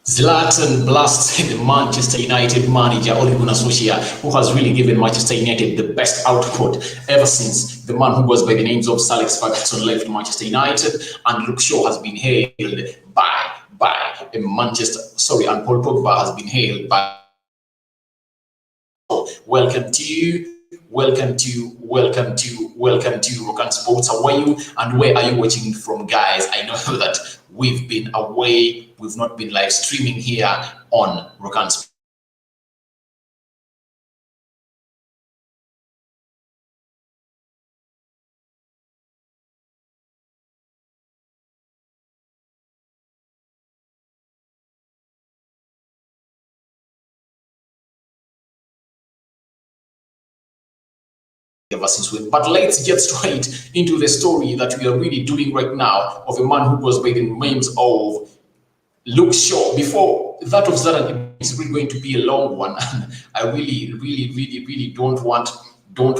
Zlatan blasts the Manchester United manager Ole Gunnar Solskjaer, who has really given Manchester United the best output ever since the man who goes by the names of Sir Alex Ferguson left Manchester United, and Luke Shaw has been hailed by and Paul Pogba has been hailed by. Welcome to Rokan Sports. How are you and where are you watching it from, guys? I know that we've been away, we've not been live streaming here on Rokan Sports. Ever since when. But let's get straight into the story that we are really doing right now of a man who goes by the names of Luke Shaw. Before that of Zlatan is really going to be a long one, and I really don't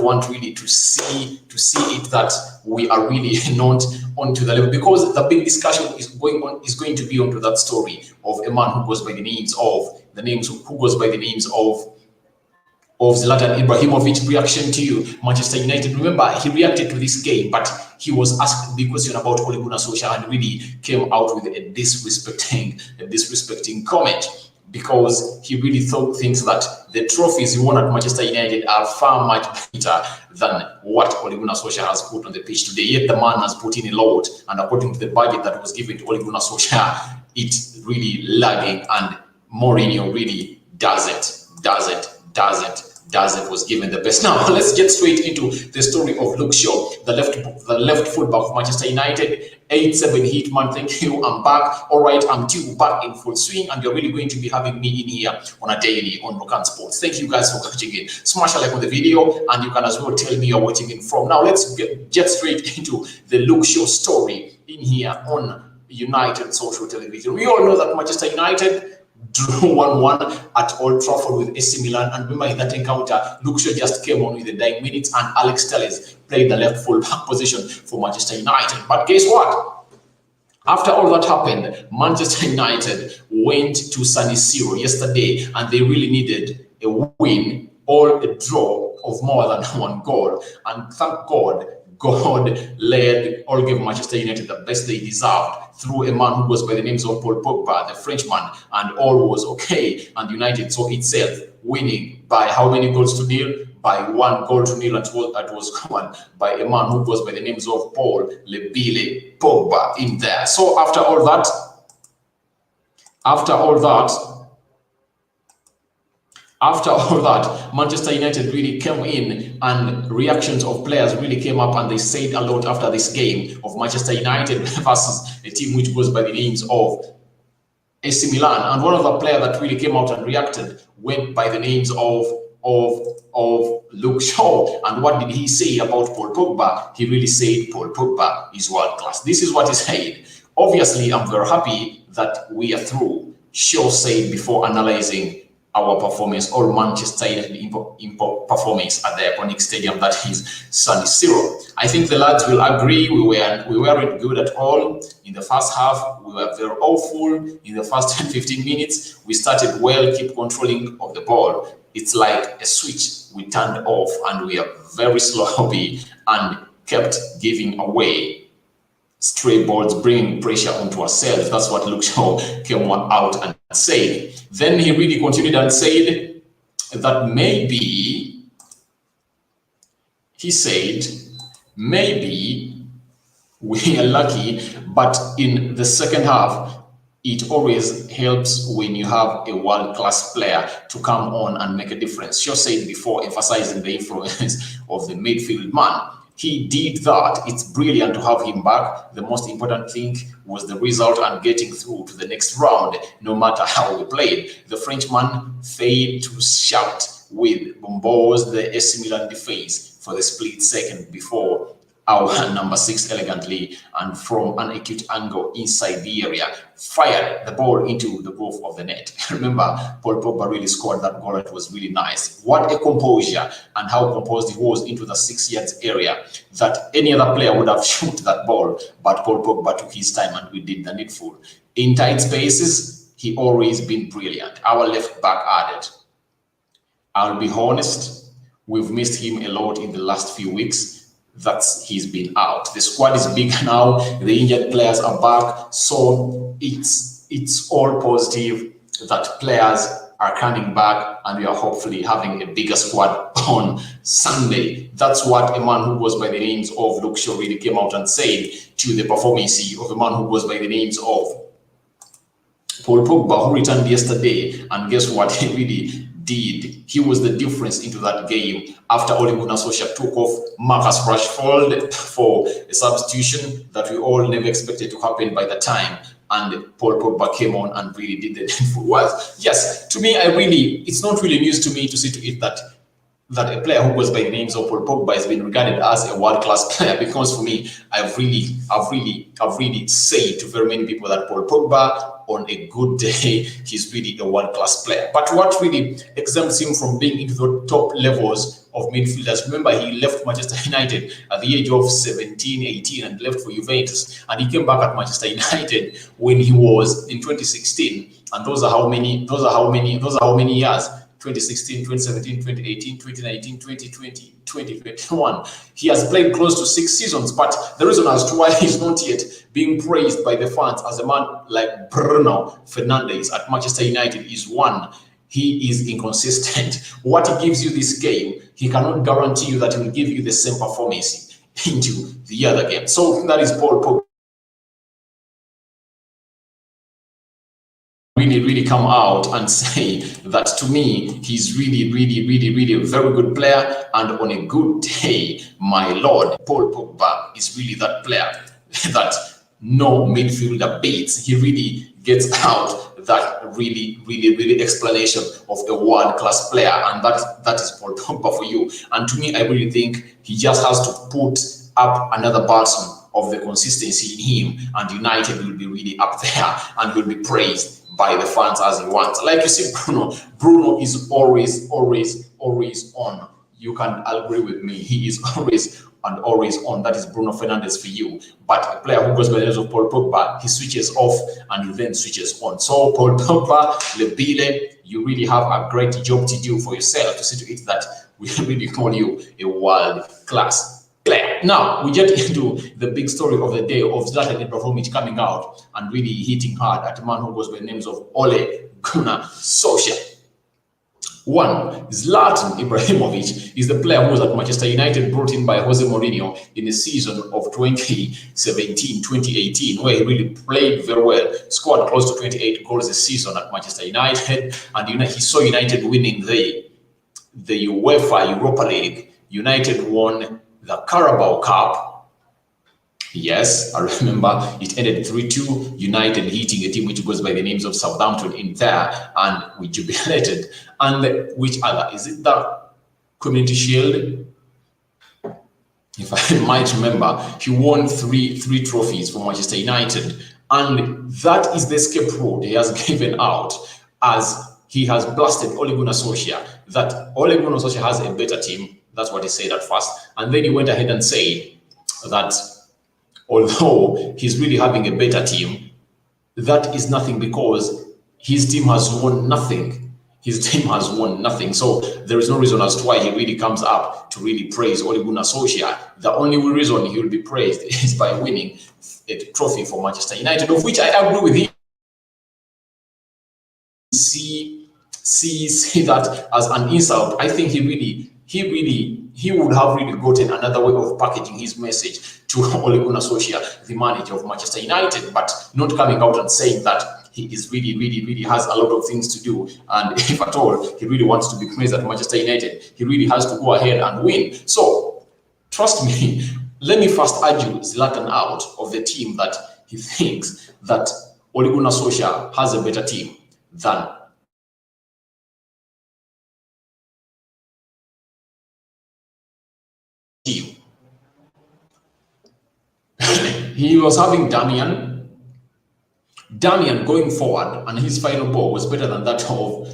want really to see it that we are really not onto the level, because the big discussion is going to be onto that story of a man who goes by the names of Zlatan Ibrahimovic. Reaction to Manchester United. Remember, he reacted to this game, but he was asked the question about Ole Gunnar Solskjaer and really came out with a disrespecting comment, because he really thinks that the trophies he won at Manchester United are far much better than what Ole Gunnar Solskjaer has put on the pitch today. Yet the man has put in a lot, and according to the budget that was given to Ole Gunnar Solskjaer, it's really lagging, and Mourinho really was given the best. Now let's get straight into the story of Luke Shaw, the left fullback of Manchester United. 8-7 hit man. Thank you. I'm back. All right, I'm due back in full swing, and you're really going to be having me in here on a daily on Rokan Sports. Thank you guys for watching it. Smash a like on the video, and you can as well tell me you're watching it from. Now let's get straight into the Luke Shaw story in here on United social television. We all know that Manchester United drew 1-1 at Old Trafford with AC Milan, and remember in that encounter, Luke Shaw just came on with the dying minutes, and Alex Telles played the left full back position for Manchester United. But guess what? After all that happened, Manchester United went to San Siro yesterday, and they really needed a win or a draw of more than one goal. And thank God, God led or gave Manchester United the best they deserved through a man who goes by the names of Paul Pogba, the Frenchman, and all was okay. And United saw itself winning by how many goals to nil? By 1-0. It was won by a man who goes by the names of Paul Lebile Pogba in there. So after all that, Manchester United really came in, and reactions of players really came up, and they said a lot after this game of Manchester United versus a team which goes by the names of AC Milan. And one of the players that really came out and reacted went by the names of Luke Shaw. And what did he say about Paul Pogba? He really said Paul Pogba is world class. This is what he said. Obviously, I'm very happy that we are through, Shaw said before analyzing our performance, or Manchester United performance at the iconic stadium that is San Siro. I think the lads will agree we weren't good at all. In the first half, we were very awful. In the first 10-15 minutes, we started well, keep controlling of the ball. It's like a switch we turned off, and we are very sloppy and kept giving away stray balls, bringing pressure onto ourselves. That's what Luke Shaw came out and said. Then he really continued and said that maybe we are lucky, but in the second half, it always helps when you have a world-class player to come on and make a difference. Shaw said before, emphasizing the influence of the midfield man. He did that. It's brilliant to have him back. The most important thing was the result and getting through to the next round, no matter how we played. The Frenchman failed to shout with bombos the AC Milan defense for the split second before our number 6 elegantly and from an acute angle inside the area fired the ball into the roof of the net. Remember, Paul Pogba really scored that goal. It was really nice. What a composure, and how composed he was into the 6 yards area that any other player would have shot that ball, but Paul Pogba took his time and we did the needful. In tight spaces, he he always been brilliant. Our left back added. I'll be honest, we've missed him a lot in the last few weeks. He's been out. The squad is big now. The injured players are back, so it's all positive that players are coming back, and we are hopefully having a bigger squad on Sunday. That's what a man who goes by the names of Solskjaer really came out and said to the performance of a man who goes by the names of Paul Pogba, who returned yesterday, and guess what he really did? He was the difference into that game after Ole Gunnar Solskjaer took off Marcus Rashford for a substitution that we all never expected to happen by the time. And Paul Pogba came on and really did the needful work. Yes, to me, it's not really news to me to see to it that a player who goes by the names of Paul Pogba has been regarded as a world-class player, because for me, I've really said to very many people that Paul Pogba, on a good day, he's really a world-class player. But what really exempts him from being into the top levels of midfielders, remember he left Manchester United at the age of 17, 18 and left for Juventus, and he came back at Manchester United when he was in 2016, and those are how many years? 2016, 2017, 2018, 2019, 2020, 2021. He has played close to 6 seasons, but the reason as to why he's not yet being praised by the fans as a man like Bruno Fernandes at Manchester United is one, he is inconsistent. What he gives you this game, he cannot guarantee you that he will give you the same performance into the other game. So that is Paul Pogba. Really come out and say that to me, he's really a very good player, and on a good day, my lord, Paul Pogba is really that player that no midfielder beats. He really gets out that really explanation of a world-class player, and that is Paul Pogba for you. And to me, I really think he just has to put up another button of the consistency in him, and United will be really up there and will be praised by the fans as he wants. Like you see, Bruno is always on. You can agree with me. He is always on. That is Bruno Fernandes for you. But a player who goes by the name of Paul Pogba, he switches off and he then switches on. So Paul Pogba, Lebile, you really have a great job to do for yourself to see to it that we really call you a world-class player. Now we get into the big story of the day of Zlatan Ibrahimovic coming out and really hitting hard at a man who goes by the names of Ole Gunnar Solskjaer. One, Zlatan Ibrahimovic is the player who was at Manchester United, brought in by Jose Mourinho in the season of 2017-2018, where he really played very well, scored close to 28 goals this season at Manchester United, and he saw United winning the UEFA Europa League. United won the Carabao Cup. Yes, I remember it ended 3-2, United hitting a team which goes by the names of Southampton in there, and we jubilated. And which other? Is it the Community Shield? If I might remember, he won three trophies for Manchester United, and that is the scapegoat he has given out as he has blasted Ole Gunnar Solskjaer, that Ole Gunnar Solskjaer has a better team. That's what he said at first. And then he went ahead and said that although he's really having a better team, that is nothing because his team has won nothing. His team has won nothing. So there is no reason as to why he really comes up to really praise Ole Gunnar Solskjaer. The only reason he will be praised is by winning a trophy for Manchester United, of which I agree with him. See that as an insult. I think he would have really gotten another way of packaging his message to Ole Gunnar Solskjaer, the manager of Manchester United, but not coming out and saying that he is really has a lot of things to do, and if at all he really wants to be praised at Manchester United, he really has to go ahead and win. So trust me, let me first argue Zlatan out of the team that he thinks that Ole Gunnar Solskjaer has a better team than team. He was having Damian going forward, and his final ball was better than that of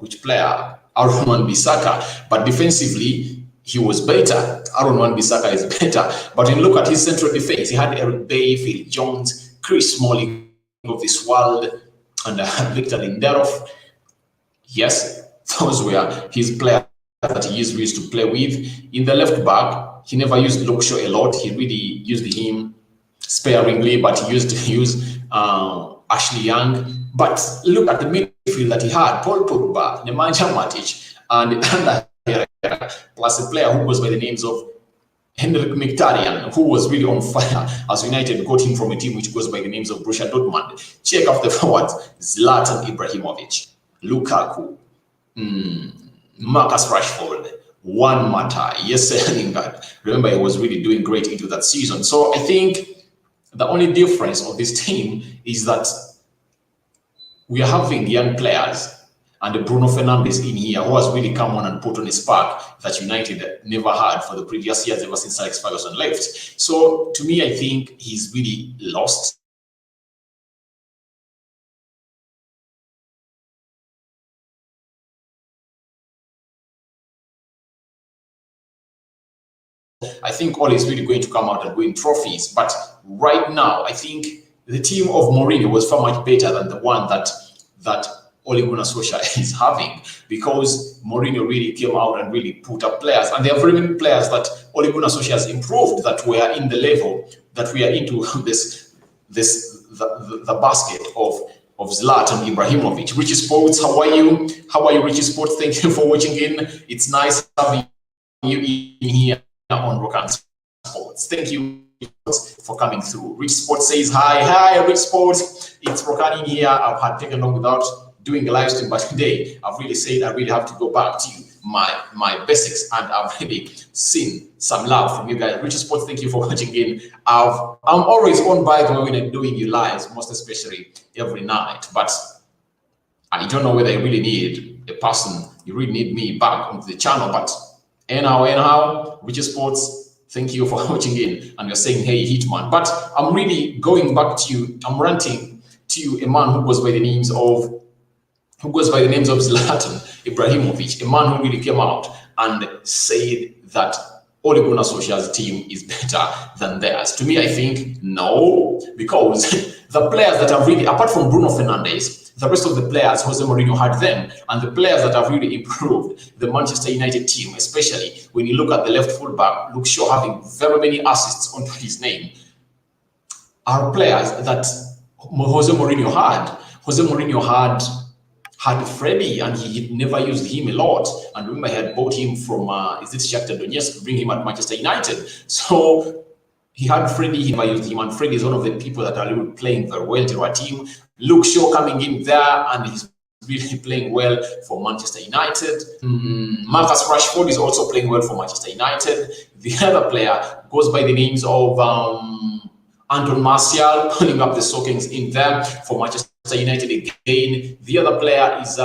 which player? Aaron Bissaka. But defensively, he was better. Aaron Wan-Bissaka is better. But when you look at his central defense, he had Eric Bay, Phil Jones, Chris Smalling of this world, and Victor Lindelof. Yes, those were his players that he used to play with. In the left back, he never used Luke Shaw a lot. He really used him sparingly, but he used to use Ashley Young. But look at the midfield that he had: Paul Pogba, Nemanja Matic, and plus a player who goes by the names of Henrik Mkhitaryan, who was really on fire as United got him from a team which goes by the names of Borussia Dortmund. Check off the forwards: Zlatan Ibrahimovic, Lukaku, Marcus Rashford, Juan Mata, Jesse Lingard. Remember, he was really doing great into that season. So I think the only difference of this team is that we are having young players and Bruno Fernandes in here, who has really come on and put on a spark that United never had for the previous years, ever since Alex Ferguson left. So to me, I think he's really lost. I think Ole is really going to come out and win trophies. But right now, I think the team of Mourinho was far much better than the one that Ole Gunnar Solskjaer is having, because Mourinho really came out and really put up players, and there are very many players that Ole Gunnar Solskjaer has improved that were in the level that we are into the basket of Zlatan Ibrahimovic. Richie Sports, how are you? How are you, Richie Sports? Thank you for watching in. It's nice having you in here on Rokan Sports. Thank you for coming through. Rich Sports says hi, Rich Sports. It's Rokan in here. I've had taken long without doing a live stream, but today I've really said I really have to go back to my basics, and I've really seen some love from you guys. Rich Sports, thank you for watching in. I'm always on, by the way, when I'm doing you lives, most especially every night, but I don't know whether you really need a person, you really need me back onto the channel, but anyhow, Rich Sports, thank you for watching in, and you're saying, hey, Hitman. But I'm really going back to you. I'm ranting to you, a man who goes by the names of Zlatan Ibrahimovic, a man who really came out and said that Ole Gunnar Solskjaer's team is better than theirs. To me, I think no, because the players that have really, apart from Bruno Fernandes, the rest of the players, Jose Mourinho had them, and the players that have really improved the Manchester United team, especially when you look at the left fullback, Luke Shaw having very many assists onto his name, are players that Jose Mourinho had. Jose Mourinho had Freddie, and he never used him a lot. And remember, he had bought him from Shakhtar Donetsk to bring him at Manchester United. So he had Freddie, he never used him, and Freddie is one of the people that are really playing very well to our team. Luke Shaw coming in there, and he's really playing well for Manchester United. Marcus Rashford is also playing well for Manchester United. The other player goes by the names of Anton Martial, pulling up the stockings in there for Manchester United again. The other player is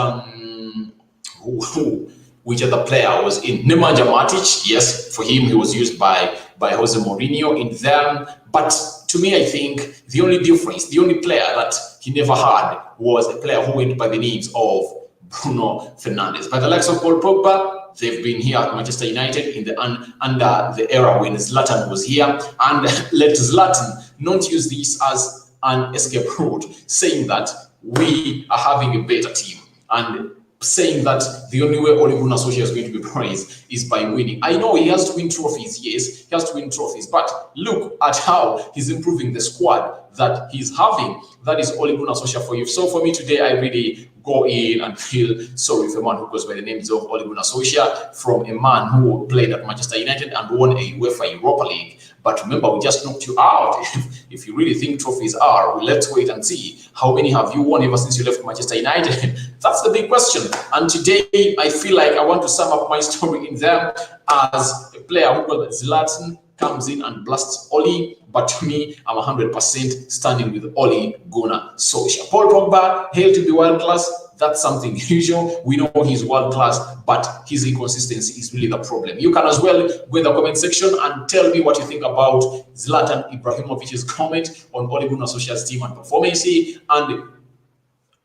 which other player was in Nemanja Matic? Yes, for him he was used by Jose Mourinho in them. But to me, I think the only difference, the only player that he never had was a player who went by the names of Bruno Fernandes. By the likes of Paul Pogba, they've been here at Manchester United in the under the era when Zlatan was here, and let Zlatan not use this as an escape route, saying that we are having a better team, and saying that the only way Ole Gunnar Solskjaer is going to be praised is by winning. I know he has to win trophies, yes, he has to win trophies, but look at how he's improving the squad that he's having. That is Ole Gunnar Solskjaer for you. So for me today, I really go in and feel sorry for a man who goes by the names of Ole Gunnar Solskjaer, from a man who played at Manchester United and won a UEFA Europa League. But remember, we just knocked you out. If you really think trophies are, well, let's wait and see. How many have you won ever since you left Manchester United? That's the big question. And today, I feel like I want to sum up my story in there as a player who got Zlatan comes in and blasts Ole. But to me, I'm 100% standing with Ole Gunnar Solskjaer. Paul Pogba, hail to be world class. That's something usual. We know he's world class, but his inconsistency is really the problem. You can as well go in the comment section and tell me what you think about Zlatan Ibrahimovic's comment on Ole Gunnar Solskjaer's team and performance, and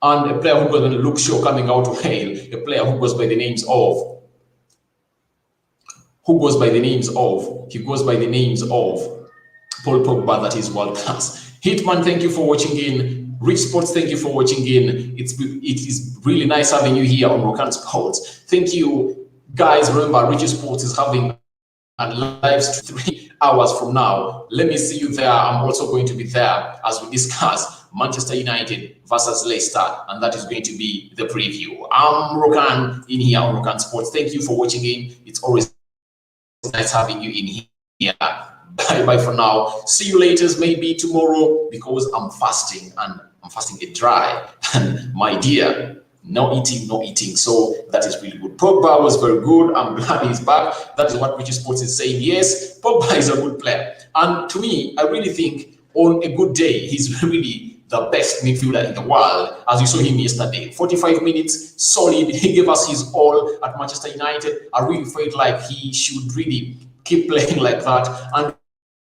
a player who goes by the Luke Shaw coming out to hail a player who goes by the names of who goes by the names of, Paul Pogba, that is world class. Hitman, thank you for watching in. Rich Sports, thank you for watching in. It is really nice having you here on Rokan Sports. Thank you, guys. Remember, Rich Sports is having a live stream 3 hours from now. Let me see you there. I'm also going to be there as we discuss Manchester United versus Leicester, and that is going to be the preview. I'm Rokan in here on Rokan Sports. Thank you for watching in. It's always nice having you in here. Bye for now. See you later, maybe tomorrow, because I'm fasting, and I'm fasting it dry. And my dear, no eating. So that is really good. Pogba was very good. I'm glad he's back. That is what Rich Sports is saying. Yes, Pogba is a good player. And to me, I really think on a good day, he's really the best midfielder in the world, as you saw him yesterday. 45 minutes, solid. He gave us his all at Manchester United. I really felt like he should really keep playing like that. And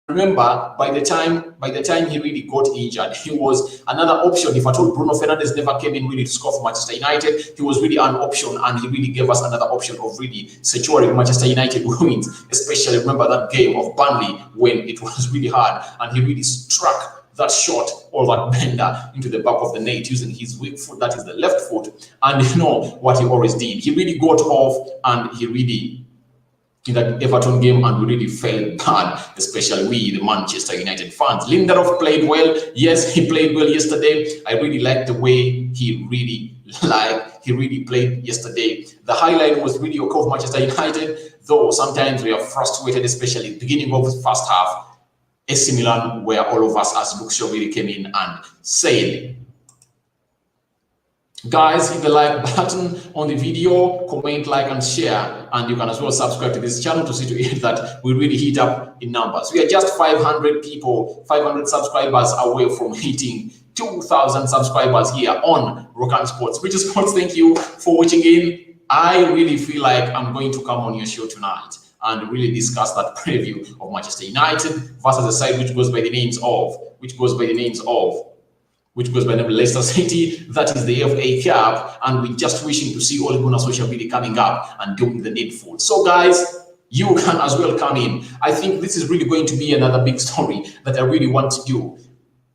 remember, by the time he really got injured, he was another option. If I told Bruno Fernandes never came in really to score for Manchester United, he was really an option, and he really gave us another option of really securing Manchester United wins. Especially remember that game of Burnley when it was really hard, and he really struck that shot or that bender into the back of the net using his weak foot, that is the left foot. And you know what he always did. He really got off, and he really, in that Everton game, and we really felt bad, especially we, the Manchester United fans. Lindelof played well. Yes, he played well yesterday. I really liked the way he really played yesterday. The highlight was really of Manchester United, though sometimes we are frustrated, especially at the beginning of the first half. AC Milan, where all of us as Luxor really came in and said, guys, hit the like button on the video, comment, like, and share, and you can as well subscribe to this channel to see to it that we really heat up in numbers. We are just 500 people, 500 subscribers away from hitting 2,000 subscribers here on Rokan Sports. Rich Sports, thank you for watching in. I really feel like I'm going to come on your show tonight and really discuss that preview of Manchester United versus the side which goes by the names of Leicester City. That is the FA Cup, and we're just wishing to see Ole Gunnar Solskjaer really coming up and doing the needful. So guys, you can as well come in. I think this is really going to be another big story that I really want to do.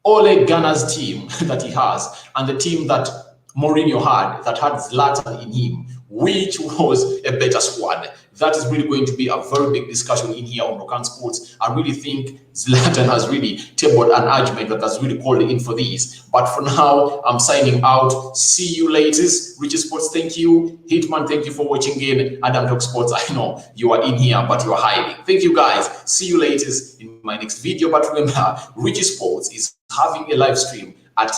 Ole Gunnar's team that he has, and the team that Mourinho had, that had Zlatan in him, which was a better squad. That is really going to be a very big discussion in here on Rokan Sports. I really think Zlatan has really tabled an argument that has really called in for this. But for now, I'm signing out. See you later. Rich Sports, thank you. Hitman, thank you for watching in. Adam Talk Sports, I know you are in here, but you are hiding. Thank you, guys. See you later in my next video. But remember, Rich Sports is having a live stream at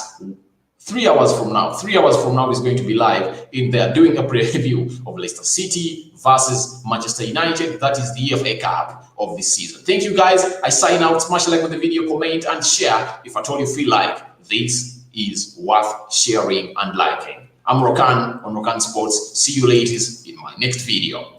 3 hours from now. 3 hours from now is going to be live in there doing a preview of Leicester City versus Manchester United. That is the FA Cup of this season. Thank you, guys. I sign out. Smash a like on the video, comment, and share if at all you feel like this is worth sharing and liking. I'm Rokan on Rokan Sports. See you ladies in my next video.